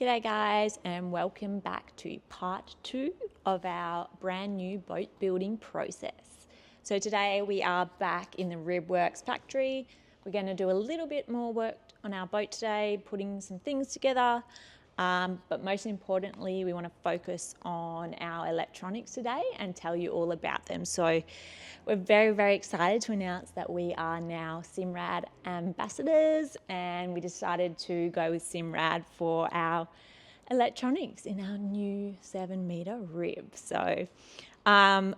G'day guys, and welcome back to part 2 of our brand new boat building process. So today we are back in the RibWorks factory. We're going to do a little bit more work on our boat today, putting some things together. But most importantly, we want to focus on our electronics today and tell you all about them. So we're very excited to announce that we are now SIMRAD ambassadors, and we decided to go with SIMRAD for our electronics in our new 7-meter rib. So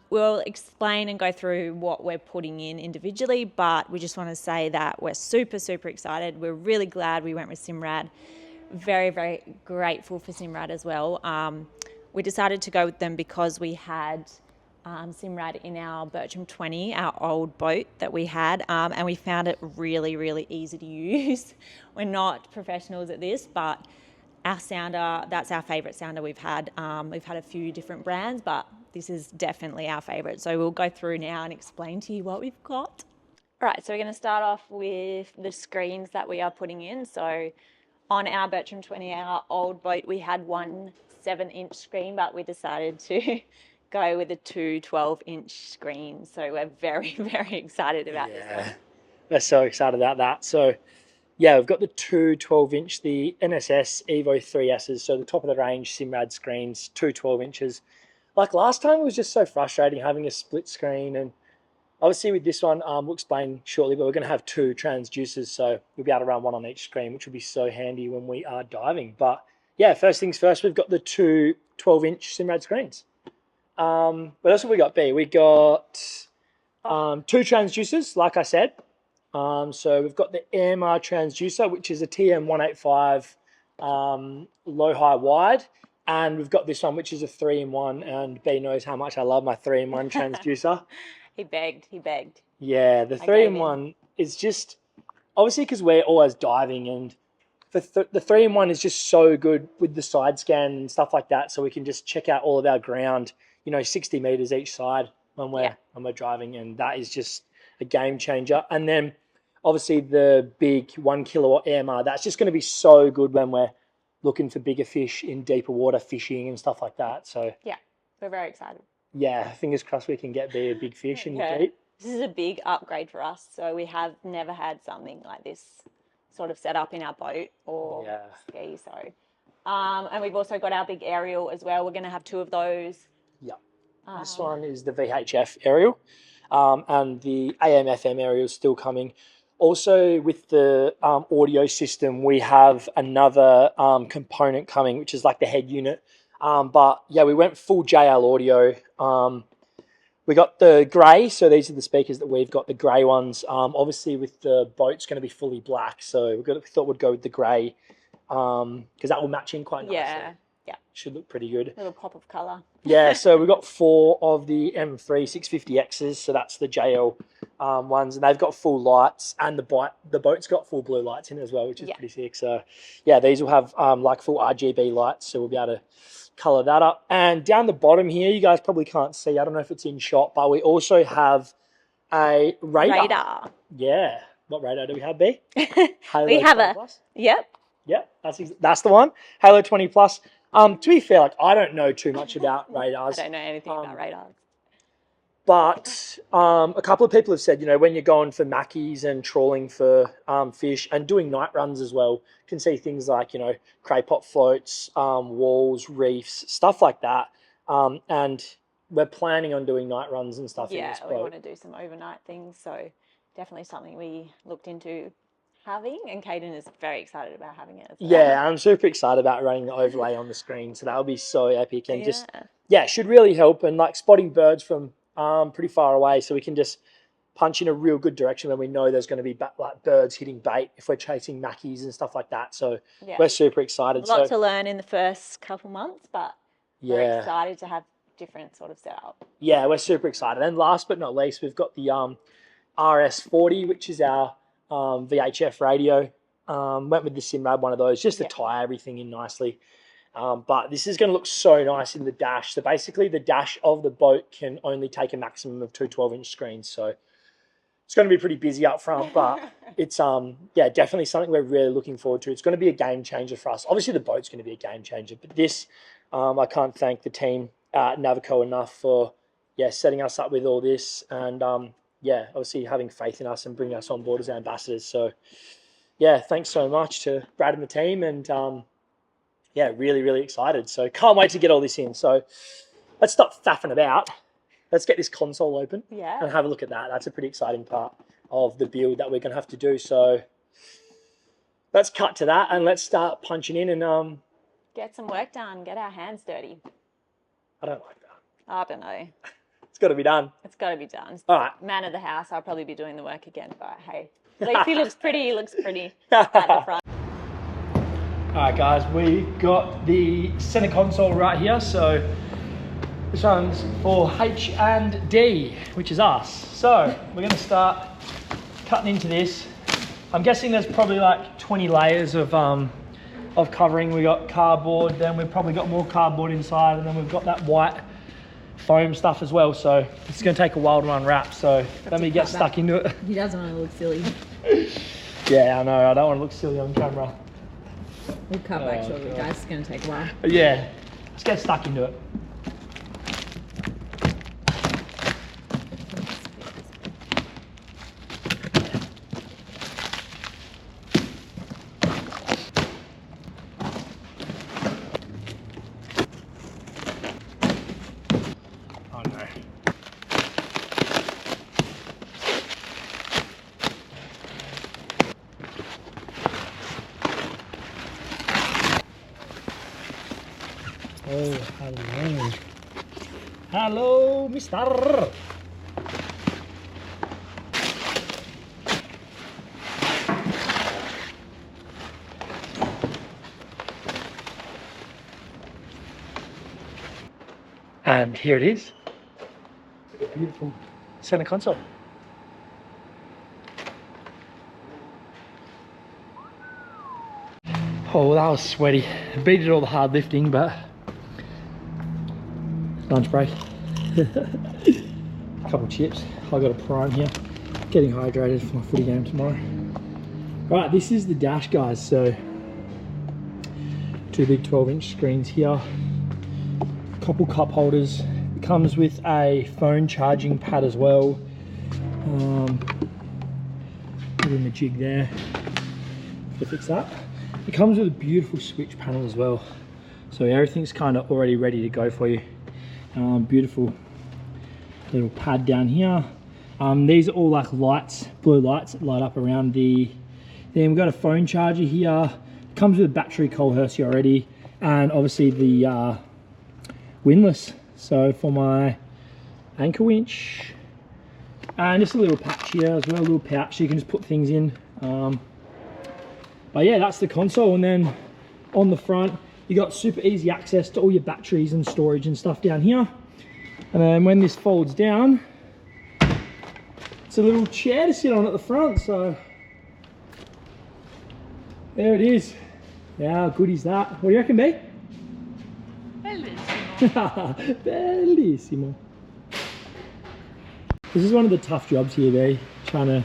we'll explain and go through what we're putting in individually, but we just want to say that we're super excited. We're really glad we went with SIMRAD. Very grateful for SIMRAD as well. We decided to go with them because we had SIMRAD in our Bertram 20, our old boat that we had, and we found it really easy to use. We're not professionals at this, but our sounder, that's our favourite sounder we've had. We've had a few different brands, but this is definitely our favourite. So we'll go through now and explain to you what we've got. All right, so we're going to start off with the screens that we are putting in. So on our Bertram 20, our old boat, we had one 7-inch screen, but we decided to go with a 2 12-inch screens. So we're very excited about this one. We're so excited about that. So yeah, we've got the 2 12-inch, the NSS Evo 3S's, so the top of the range SIMRAD screens, 2 12 inches. Like last time, it was just so frustrating having a split screen, and obviously with this one, we'll explain shortly, but we're going to have 2 transducers, so we'll be able to run one on each screen, which will be so handy when we are diving. But yeah, first things first, we've got the 2 12-inch SIMRAD screens. What else have we got, B? We got 2 transducers, like I said. So we've got the AMR transducer, which is a TM185 low-high wide. And we've got this one, which is a 3-in-1, and B knows how much I love my 3-in-1 transducer. He begged. Yeah, the 3-in-1 is just, obviously because we're always diving, and the 3-in-1 is just so good with the side scan and stuff like that, so we can just check out all of our ground, 60 meters each side when we're driving, and that is just a game changer. And then obviously the big 1 kilowatt AMR, that's just going to be so good when we're looking for bigger fish in deeper water, fishing and stuff like that. So yeah, we're very excited. Yeah, fingers crossed we can get a big fish in the deep. This is a big upgrade for us. So we have never had something like this sort of set up in our boat or ski. So, and we've also got our big aerial as well. We're going to have 2 of those. Yeah, this one is the VHF aerial, and the AM/FM aerial is still coming. Also, with the audio system, we have another component coming, which is like the head unit. But yeah, we went full JL audio. We got the grey, so these are the speakers that we've got, the grey ones. Obviously, with the boat's going to be fully black, so we thought we'd go with the grey because that will match in quite nicely. Yeah, should look pretty good. A little pop of colour. Yeah, so we've got 4 of the M3 650Xs, so that's the JL ones, and they've got full lights, and the boat's got full blue lights in it as well, which is pretty sick. So yeah, these will have like full RGB lights, so we'll be able to colour that up. And down the bottom here, you guys probably can't see, I don't know if it's in shot, but we also have a radar. Yeah. What radar do we have, B? Halo we have 20 Plus. Yep, that's the one. Halo 20 Plus. To be fair, I don't know too much about radars. I don't know anything about radars. But a couple of people have said, when you're going for mackies and trawling for fish and doing night runs as well, you can see things like, craypot floats, walls, reefs, stuff like that. And we're planning on doing night runs and stuff in this boat. Yeah, we want to do some overnight things, so definitely something we looked into having, and Caden is very excited about having it as well. Yeah, I'm super excited about running the overlay on the screen, so that'll be so epic, and it should really help, and like spotting birds from pretty far away, so we can just punch in a real good direction when we know there's going to be like birds hitting bait if we're chasing mackies and stuff like that. So we're super excited. A lot to learn in the first couple months, but we're excited to have different sort of setup. Yeah, we're super excited. And last but not least, we've got the RS40, which is our VHF radio. Went with the SIMRAD one of those just to tie everything in nicely. But this is going to look so nice in the dash. So basically the dash of the boat can only take a maximum of 2 12-inch screens. So it's going to be pretty busy up front, but it's yeah, definitely something we're really looking forward to. It's going to be a game changer for us. Obviously, the boat's going to be a game changer, but this, I can't thank the team at Navico enough for setting us up with all this, and yeah, obviously having faith in us and bringing us on board as ambassadors. So yeah, thanks so much to Brad and the team, and yeah, really, really excited. So can't wait to get all this in. So let's stop faffing about. Let's get this console open and have a look at that. That's a pretty exciting part of the build that we're going to have to do. So let's cut to that and let's start punching in and get some work done. Get our hands dirty. I don't like that. I don't know. It's got to be done. It's got to be done. All right. Man of the house. I'll probably be doing the work again, but hey, at least he looks pretty. He looks pretty at the front. All right, guys, we got the center console right here. So this one's for H and D, which is us. So we're going to start cutting into this. I'm guessing there's probably like 20 layers of covering. We got cardboard, then we've probably got more cardboard inside, and then we've got that white foam stuff as well. So it's going to take a while to unwrap. So let me get stuck into it. He doesn't want to look silly. Yeah, I know. I don't want to look silly on camera. We'll cut back shortly, guys. It's going to take a while. Yeah, let's get stuck into it. Oh, hello. Hello, mister. And here it is. A beautiful center console. Oh, that was sweaty. Beat all the hard lifting, but lunch break. A couple of chips. I got a prime here. Getting hydrated for my footy game tomorrow. Right, this is the dash, guys. So two big 12-inch screens here. A couple cup holders. It comes with a phone charging pad as well. Putting the jig there to fix that. It comes with a beautiful switch panel as well. So everything's kind of already ready to go for you. Beautiful little pad down here. These are all like lights, blue lights that light up around the. Then we've got a phone charger here. It comes with a battery Colhurst already, and obviously the windlass. So for my anchor winch, and just a little patch here as well, a little pouch so you can just put things in. But yeah, that's the console, and then on the front you got super easy access to all your batteries and storage and stuff down here. And then when this folds down, it's a little chair to sit on at the front. So there it is. How good is that? What do you reckon, B? Bellissimo. Bellissimo. This is one of the tough jobs here, B, trying to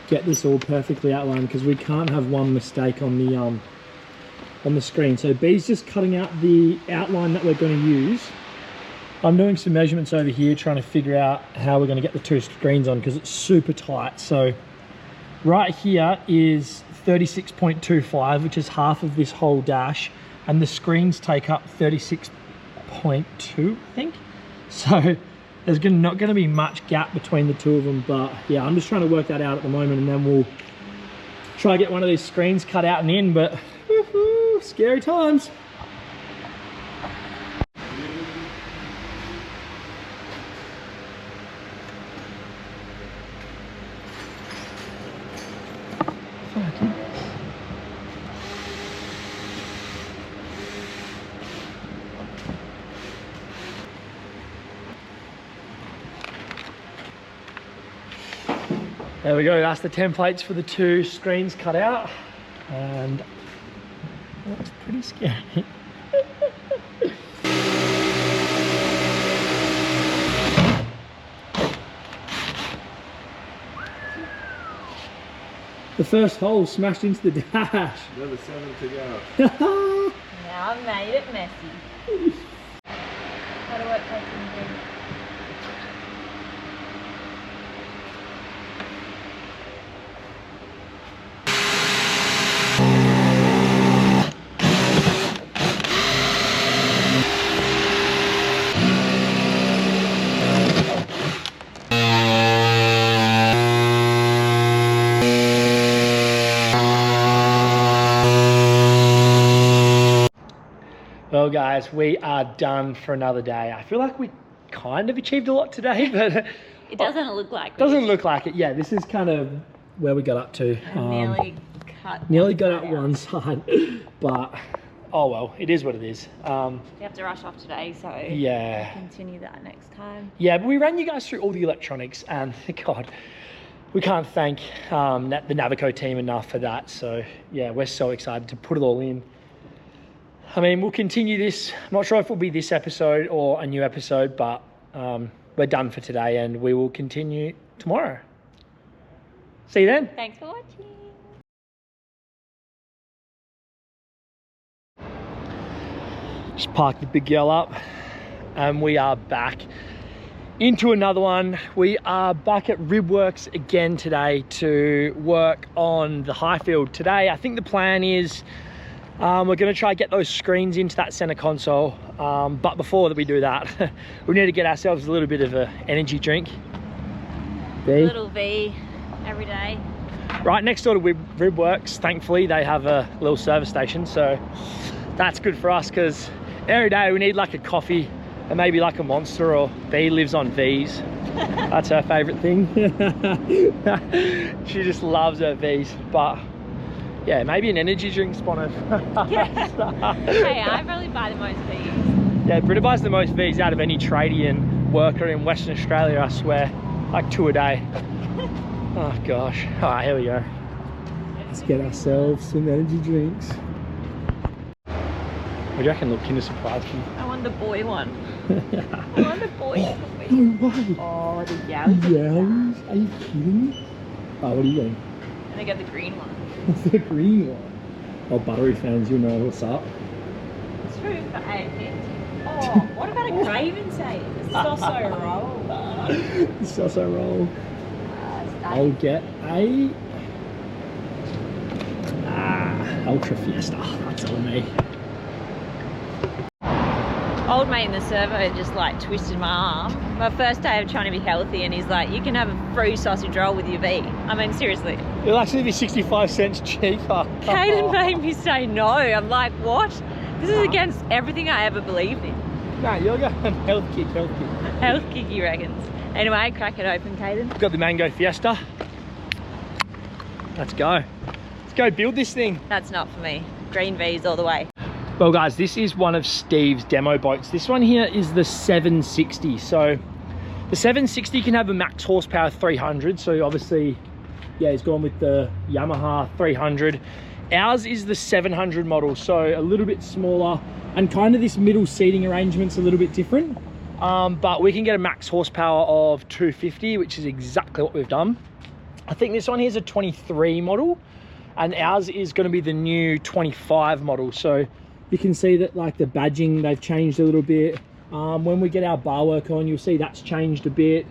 get this all perfectly outlined, because we can't have one mistake on the screen. So B's just cutting out the outline that we're going to use. I'm doing some measurements over here trying to figure out how we're going to get the two screens on, because it's super tight. So right here is 36.25, which is half of this whole dash, and the screens take up 36.2, I think. So there's not going to be much gap between the two of them, but yeah, I'm just trying to work that out at the moment, and then we'll try to get one of these screens cut out and in. But scary times. There we go, that's the templates for the two screens cut out, and that looks pretty scary. first hole smashed into the dash. Another 7 to go. Now I've made it messy. How do I take it? Well guys, we are done for another day. I feel like we kind of achieved a lot today, but It doesn't look like it. Doesn't look like it. Yeah, this is kind of where we got up to. Nearly got up one side, but oh well, it is what it is. We have to rush off today, so yeah, we'll continue that next time. Yeah, but we ran you guys through all the electronics, and God, we can't thank the Navico team enough for that. So yeah, we're so excited to put it all in. I mean, we'll continue this. I'm not sure if it'll be this episode or a new episode, but we're done for today and we will continue tomorrow. See you then. Thanks for watching. Just parked the big girl up and we are back into another one. We are back at Ribworks again today to work on the HIGHFIELD. Today, I think the plan is we're going to try to get those screens into that center console, but before that we do that, we need to get ourselves a little bit of an energy drink. A little V every day. Right next door to Ribworks, thankfully they have a little service station, so that's good for us because every day we need like a coffee and maybe like a Monster, or B lives on V's. That's her favourite thing. She just loves her V's, but yeah, maybe an energy drink sponsor. Hey, I probably buy the most V's. Yeah, Britta buys the most V's out of any tradie and worker in Western Australia, I swear. Like 2 a day. Oh gosh. Alright, here we go. Let's get ourselves some energy drinks. What do you reckon, little Kinder Surprise me? I want the boy one. I want the boy toy. No way. Oh, the yowies. Yowies? Are you kidding me? Oh, what are you getting? And I got the green one. The green one. Oh, buttery fans, you know what's up. 2 for $8.50. Oh, what about a Craven save? The Soso roll. The Soso roll. I'll get a Ultra Fiesta. That's all me. Old mate in the servo just like twisted my arm. My first day of trying to be healthy, and he's like, you can have a free sausage roll with your V. I mean, seriously. It'll actually be 65 cents cheaper. Caden made me say no. I'm like, what? This is against everything I ever believed in. No, you're going health kick. Health kick, he reckons. Anyway, crack it open, Caden. Got the Mango Fiesta. Let's go. Let's go build this thing. That's not for me. Green V's all the way. Well guys, this is one of Steve's demo boats. This one here is the 760. So the 760 can have a max horsepower of 300. So obviously, yeah, he's gone with the Yamaha 300. Ours is the 700 model, so a little bit smaller, and kind of this middle seating arrangement's a little bit different. But we can get a max horsepower of 250, which is exactly what we've done. I think this one here is a 23 model, and ours is going to be the new 25 model. So you can see that like the badging, they've changed a little bit. When we get our bar work on, you'll see that's changed a bit.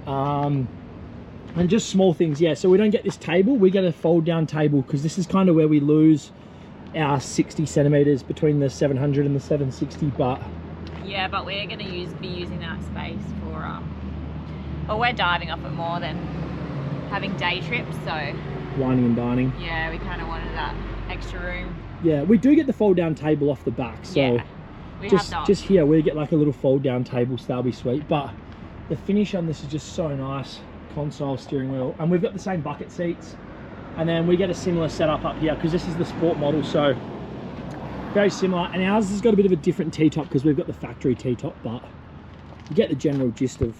And just small things, yeah. So we don't get this table, we get a fold down table, because this is kind of where we lose our 60 centimeters between the 700 and the 760. But yeah, but we're going to be using that space for well, we're diving off it more than having day trips, so wining and dining. Yeah, we kind of wanted that extra room. Yeah, we do get the fold down table off the back, so yeah, just here we get like a little fold down table, so that'll be sweet. But the finish on this is just so nice. Console, steering wheel, and we've got the same bucket seats, and then we get a similar setup up here because this is the sport model, so very similar. And ours has got a bit of a different T-top because we've got the factory T-top, but you get the general gist of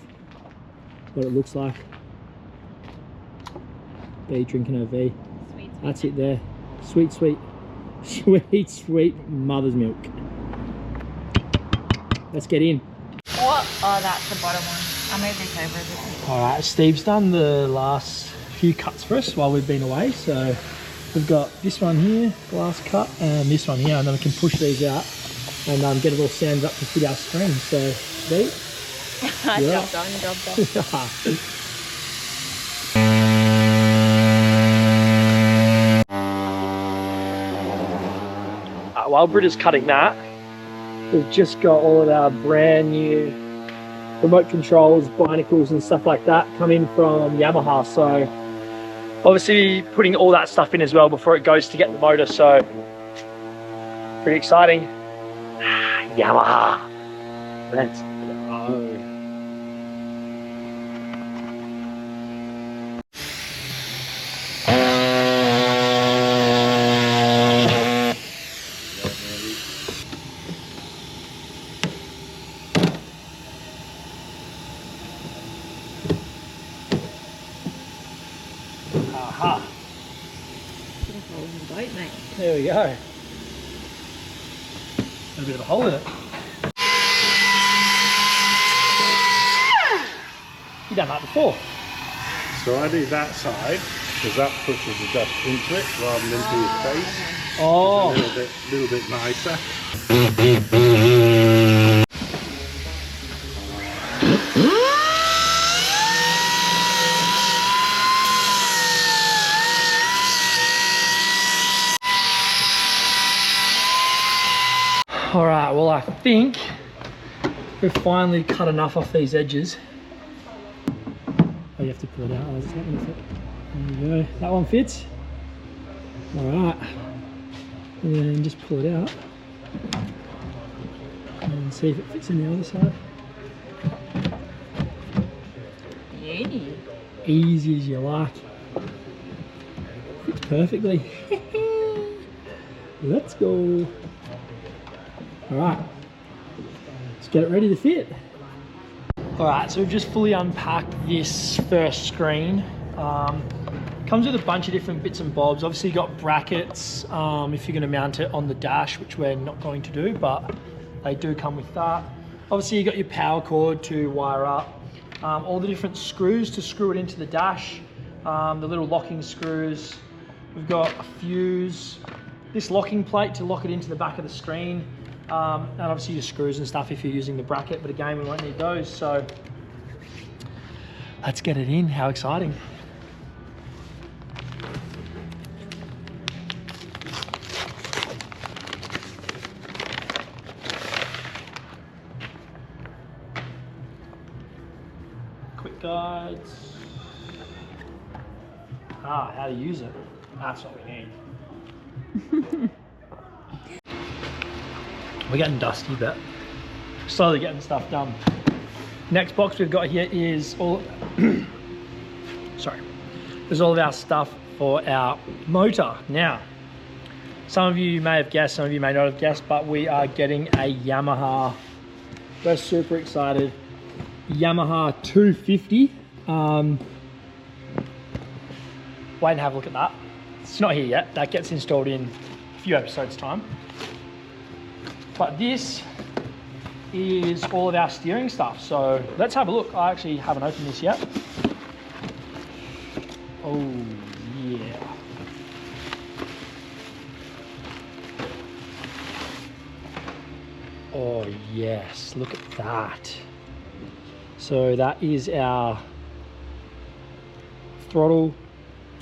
what it looks like. B drinking her V. Sweet. That's it there. Sweet mother's milk. Let's get in. What? Oh, that's the bottom one. I'll move this over a bit. All right, Steve's done the last few cuts for us while we've been away. So we've got this one here, glass cut, and this one here, and then we can push these out and get it all sanded up to fit our screen. So, Dee? Job done. While Britta's cutting that, we've just got all of our brand new remote controls, binacles and stuff like that coming from Yamaha. So obviously putting all that stuff in as well before it goes to get the motor. So pretty exciting. Yamaha. Let's go. Aha. Put a hole in the boat, mate. There we go. A bit of a hole in it. You've done that before. So I do that side because that pushes the dust into it rather than into your face. Oh. It's a little bit nicer. All right, well, I think we've finally cut enough off these edges. Oh, you have to pull it out. Oh, it's not going to fit. There you go. That one fits. All right. And then just pull it out. And see if it fits in the other side. Beauty. Easy as you like. Fits perfectly. Let's go. All right, let's get it ready to fit. All right, so we've just fully unpacked this first screen. Comes with a bunch of different bits and bobs. Obviously you got brackets if you're going to mount it on the dash, which we're not going to do, but they do come with that. Obviously you got your power cord to wire up, all the different screws to screw it into the dash, the little locking screws. We've got a fuse, this locking plate to lock it into the back of the screen. And obviously your screws and stuff if you're using the bracket, but again, we won't need those. So let's get it in. How exciting. Quick guides. How to use it. That's what we need. We're getting dusty, but slowly getting stuff done. Next box we've got here is all there's all of our stuff for our motor. Now, some of you may have guessed, some of you may not have guessed, but we are getting a Yamaha. We're super excited. Yamaha 250. Wait and have a look at that. It's not here yet. That gets installed in a few episodes' time. But this is all of our steering stuff. So let's have a look. I actually haven't opened this yet. Oh yeah. Oh yes, look at that. So that is our throttle,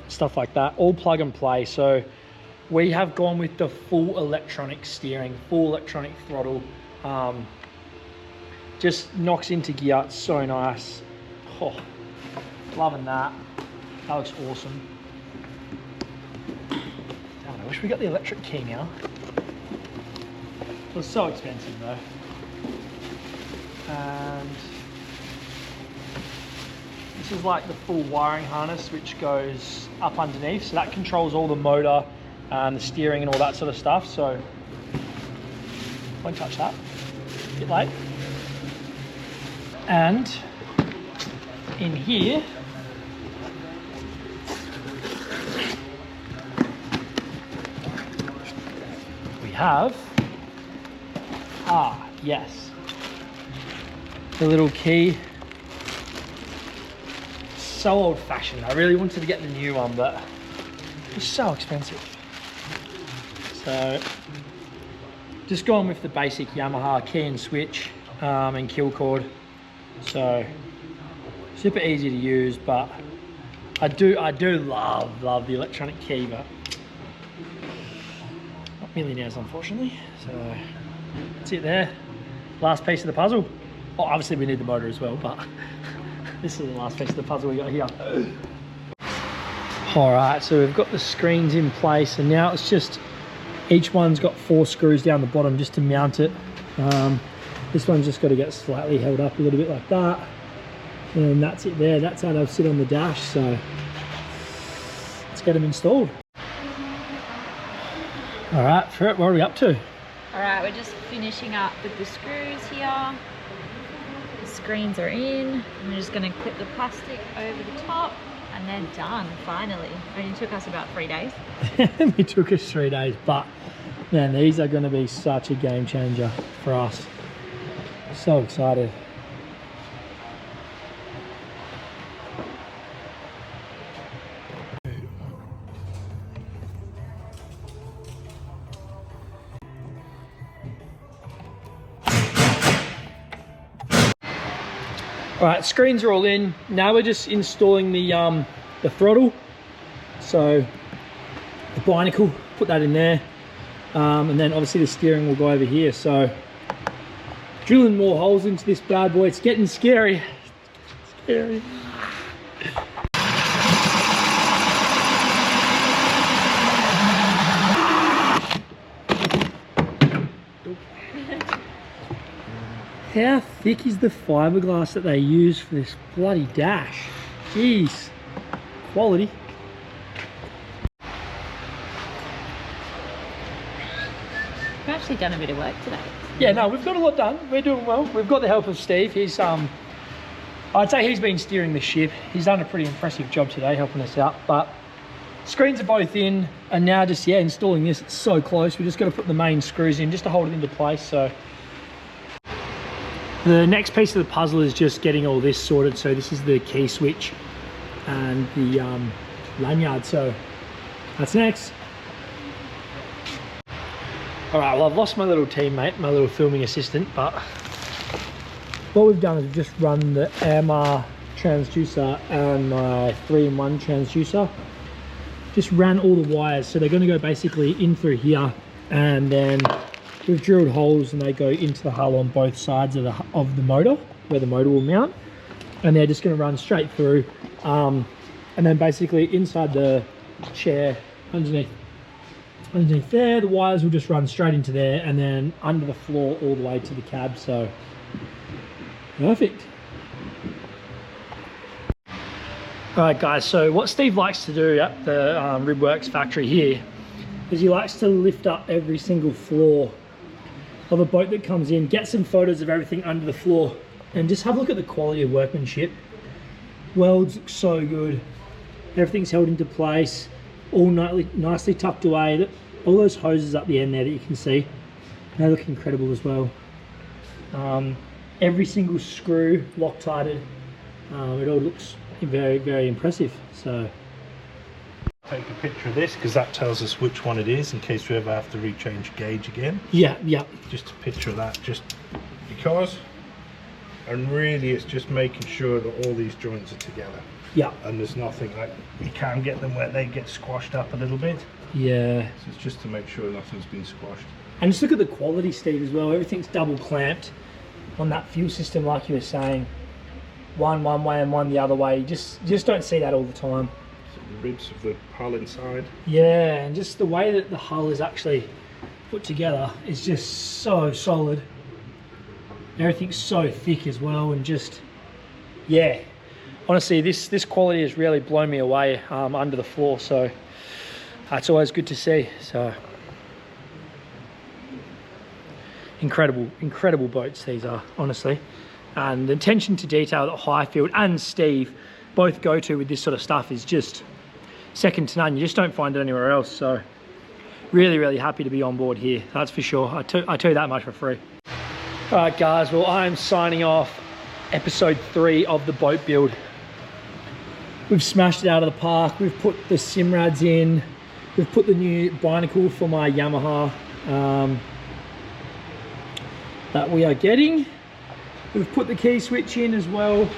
stuff like that, all plug and play. So we have gone with the full electronic steering, full electronic throttle. Just knocks into gear, it's so nice. Oh, loving that. That looks awesome. Damn, I wish we got the electric key now. It was so expensive though. And this is like the full wiring harness which goes up underneath. So that controls all the motor and the steering and all that sort of stuff. So won't touch that, a bit late. And in here, we have, yes, the little key. so old-fashioned. I really wanted to get the new one, but it's so expensive. So just going with the basic Yamaha key and switch and kill cord. So super easy to use, but I do love the electronic key, but not millionaires unfortunately. So that's it there. Last piece of the puzzle. Oh, obviously we need the motor as well, but this is the last piece of the puzzle we got here. All right, so we've got the screens in place, and now it's just each one's got 4 screws down the bottom just to mount it. This one's just got to get slightly held up a little bit like that, and that's it there. That's how they'll sit on the dash. So let's get them installed. All right, Ferret, what are we up to? All right, we're just finishing up with the screws here. The screens are in. And we're just going to clip the plastic over the top, and they're done, finally. It took us about 3 days. It took us 3 days, but man, these are going to be such a game changer for us. So excited. All right, screens are all in. Now we're just installing the throttle. So the binacle, put that in there. And then obviously the steering will go over here. So drilling more holes into this bad boy. It's getting scary. Scary. How thick is the fiberglass that they use for this bloody dash? Jeez, quality. We've actually done a bit of work today. Yeah, no, we've got a lot done. We're doing well. We've got the help of Steve. He's I'd say he's been steering the ship. He's done a pretty impressive job today helping us out. But screens are both in, and now just installing this. It's so close. We just got to put the main screws in just to hold it into place. So the next piece of the puzzle is just getting all this sorted. So this is the key switch and the lanyard. So that's next. All right, well, I've lost my little teammate, my little filming assistant, but what we've done is we've just run the AMR transducer and my 3-in-1 transducer. Just ran all the wires. So they're going to go basically in through here, and then we've drilled holes and they go into the hull on both sides of the motor, where the motor will mount. And they're just going to run straight through. And then basically inside the chair, underneath there, the wires will just run straight into there, and then under the floor all the way to the cab. So perfect. All right guys, so what Steve likes to do at the RibWorks factory here is he likes to lift up every single floor of a boat that comes in, get some photos of everything under the floor, and just have a look at the quality of workmanship. Welds look so good. Everything's held into place, all nicely tucked away. All those hoses up the end there that you can see, they look incredible as well. Every single screw Loctited. It all looks very, very impressive. So take a picture of this because that tells us which one it is in case we ever have to rechange gauge again. Yeah. Just a picture of that, just because. And really it's just making sure that all these joints are together. Yeah. And there's nothing like, you can get them where they get squashed up a little bit. Yeah. So it's just to make sure nothing's been squashed. And just look at the quality, Steve, as well. Everything's double clamped on that fuel system, like you were saying. One way and one the other way. You just don't see that all the time. So the ribs of the hull inside. Yeah, and just the way that the hull is actually put together is just so solid. Everything's so thick as well, and just, yeah. Honestly, this quality has really blown me away under the floor, so that's always good to see. So incredible boats these are, honestly. And the attention to detail that HIGHFIELD and Steve both go to with this sort of stuff is just second to none. You just don't find it anywhere else. So really happy to be on board here, that's for sure. I tell you that much for free. All right guys, well I'm signing off episode 3 of the boat build. we've smashed it out of the park. We've put the SIMRADs in. We've put the new binacle for my Yamaha that we are getting. We've put the key switch in as well.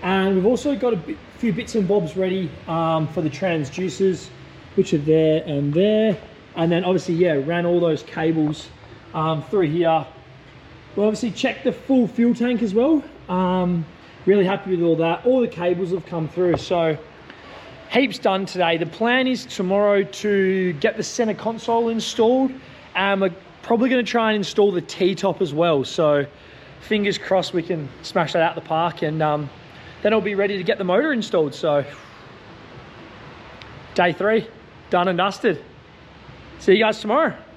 And we've also got a few bits and bobs ready for the transducers, which are there and there. And then obviously, yeah, ran all those cables through here. We obviously checked the full fuel tank as well. Really happy with all that. All the cables have come through, so heaps done today. The plan is tomorrow to get the center console installed, and we're probably going to try and install the T-top as well. So fingers crossed we can smash that out the park, and then it'll be ready to get the motor installed. So day 3, done and dusted. See you guys tomorrow.